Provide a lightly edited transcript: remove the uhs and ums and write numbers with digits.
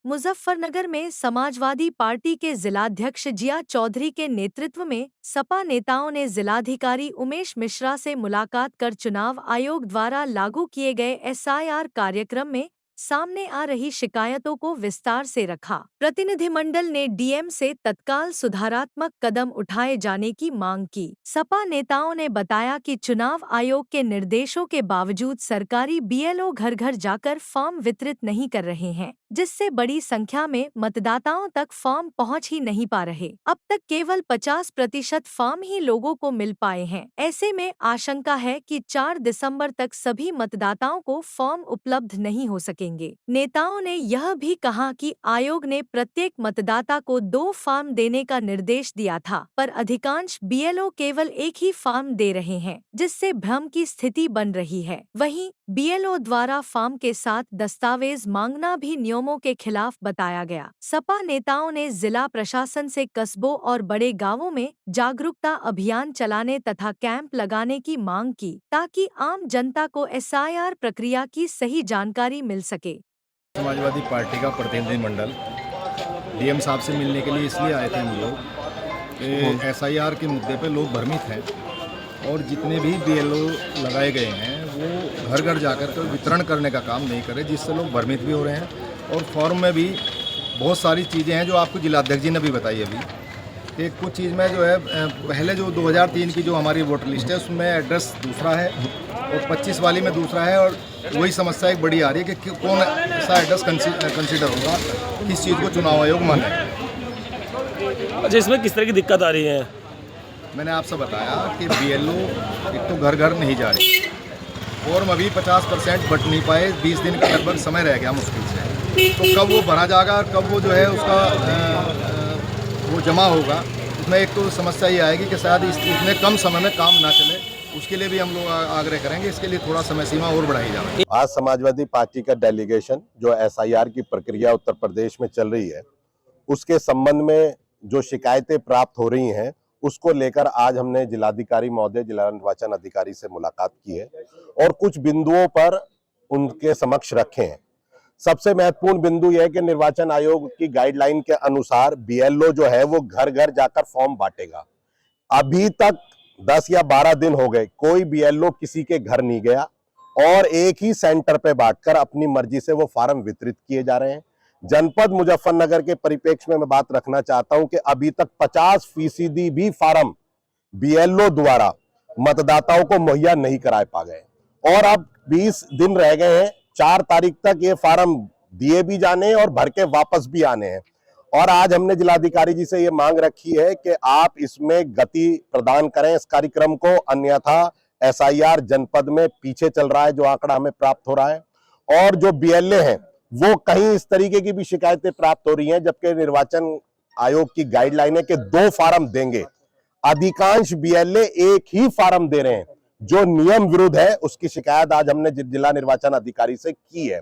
मुजफ्फरनगर में समाजवादी पार्टी के जिलाध्यक्ष जिया चौधरी के नेतृत्व में सपा नेताओं ने जिलाधिकारी उमेश मिश्रा से मुलाकात कर चुनाव आयोग द्वारा लागू किए गए एसआईआर कार्यक्रम में सामने आ रही शिकायतों को विस्तार से रखा। प्रतिनिधिमंडल ने डीएम से तत्काल सुधारात्मक कदम उठाए जाने की मांग की। सपा नेताओं ने बताया कि चुनाव आयोग के निर्देशों के बावजूद सरकारी बीएलओ घर घर जाकर फॉर्म वितरित नहीं कर रहे हैं, जिससे बड़ी संख्या में मतदाताओं तक फॉर्म पहुंच ही नहीं पा रहे। अब तक केवल 50% फॉर्म ही लोगों को मिल पाए हैं। ऐसे में आशंका है कि 4 दिसंबर तक सभी मतदाताओं को फॉर्म उपलब्ध नहीं हो सकेंगे। नेताओं ने यह भी कहा कि आयोग ने प्रत्येक मतदाता को 2 फॉर्म देने का निर्देश दिया था, पर अधिकांश बीएलओ केवल एक ही फॉर्म दे रहे हैं, जिससे भ्रम की स्थिति बन रही है। वहीं बीएलओ द्वारा फॉर्म के साथ दस्तावेज मांगना भी नियमों के खिलाफ बताया गया। सपा नेताओं ने जिला प्रशासन से कस्बों और बड़े गांवों में जागरूकता अभियान चलाने तथा कैंप लगाने की मांग की, ताकि आम जनता को एसआईआर प्रक्रिया की सही जानकारी मिल सके। समाजवादी पार्टी का प्रतिनिधिमंडल डीएम साहब से मिलने के लिए इसलिए आए थे हम लोग कि एसआईआर के मुद्दे पे लोग भ्रमित हैं और जितने भी बीएलओ लगाए गए हैं वो घर घर जाकर के वितरण करने का काम नहीं करे, जिससे लोग भ्रमित भी हो रहे हैं। और फॉर्म में भी बहुत सारी चीज़ें हैं जो आपको जिलाध्यक्ष जी ने भी बताई अभी कि कुछ चीज़ में जो है पहले जो 2003 की जो हमारी वोटर लिस्ट है उसमें एड्रेस दूसरा है और 25 वाली में दूसरा है, और वही समस्या एक बड़ी आ रही है कि कौन सा एड्रेस कंसीडर होगा, किस चीज़ को चुनाव आयोग माने। अच्छा, इसमें किस तरह की दिक्कत आ रही है? मैंने आपसे बताया कि बीएलओ एक तो घर घर नहीं जा रही, फॉर्म अभी 50% बट नहीं पाए, 20 दिन का लगभग समय रह गया मुश्किल से। तो कब वो भरा जाएगा और कब वो जो है उसका वो जमा होगा, उसमें एक तो समस्या ये आएगी कि शायद इतने कम समय में काम ना चले। उसके लिए भी हम लोग आग्रह करेंगे, इसके लिए थोड़ा समय सीमा और बढ़ाई जाए। आज समाजवादी पार्टी का डेलीगेशन जो एसआईआर की प्रक्रिया उत्तर प्रदेश में चल रही है उसके संबंध में जो शिकायतें प्राप्त हो रही हैं उसको लेकर आज हमने जिलाधिकारी महोदय, जिला निर्वाचन अधिकारी से मुलाकात की है और कुछ बिंदुओं पर उनके समक्ष रखे हैं। सबसे महत्वपूर्ण बिंदु यह है कि निर्वाचन आयोग की गाइडलाइन के अनुसार बीएलओ जो है वो घर घर जाकर फॉर्म बांटेगा। अभी तक 10 या 12 दिन हो गए, कोई बीएलओ किसी के घर नहीं गया और एक ही सेंटर पे बांटकर अपनी मर्जी से वो फार्म वितरित किए जा रहे हैं। जनपद मुजफ्फरनगर के परिप्रेक्ष्य में मैं बात रखना चाहता हूं कि अभी तक 50% भी फार्म बीएलओ द्वारा मतदाताओं को मुहैया नहीं कराए पा गए और अब 20 दिन रह गए हैं। 4 तारीख तक ये फार्म दिए भी जाने हैं और भर के वापस भी आने हैं। और आज हमने जिलाधिकारी जी से ये मांग रखी है कि आप इसमें गति प्रदान करें इस कार्यक्रम को, अन्यथा एसआईआर जनपद में पीछे चल रहा है जो आंकड़ा हमें प्राप्त हो रहा है। और जो बीएलए हैं वो कहीं इस तरीके की भी शिकायतें प्राप्त हो रही हैं, जबकि निर्वाचन आयोग की गाइडलाइन है कि 2 फार्म देंगे। अधिकांश बीएलए एक ही फार्म दे रहे हैं जो नियम विरुद्ध है। उसकी शिकायत आज हमने जिला निर्वाचन अधिकारी से की है।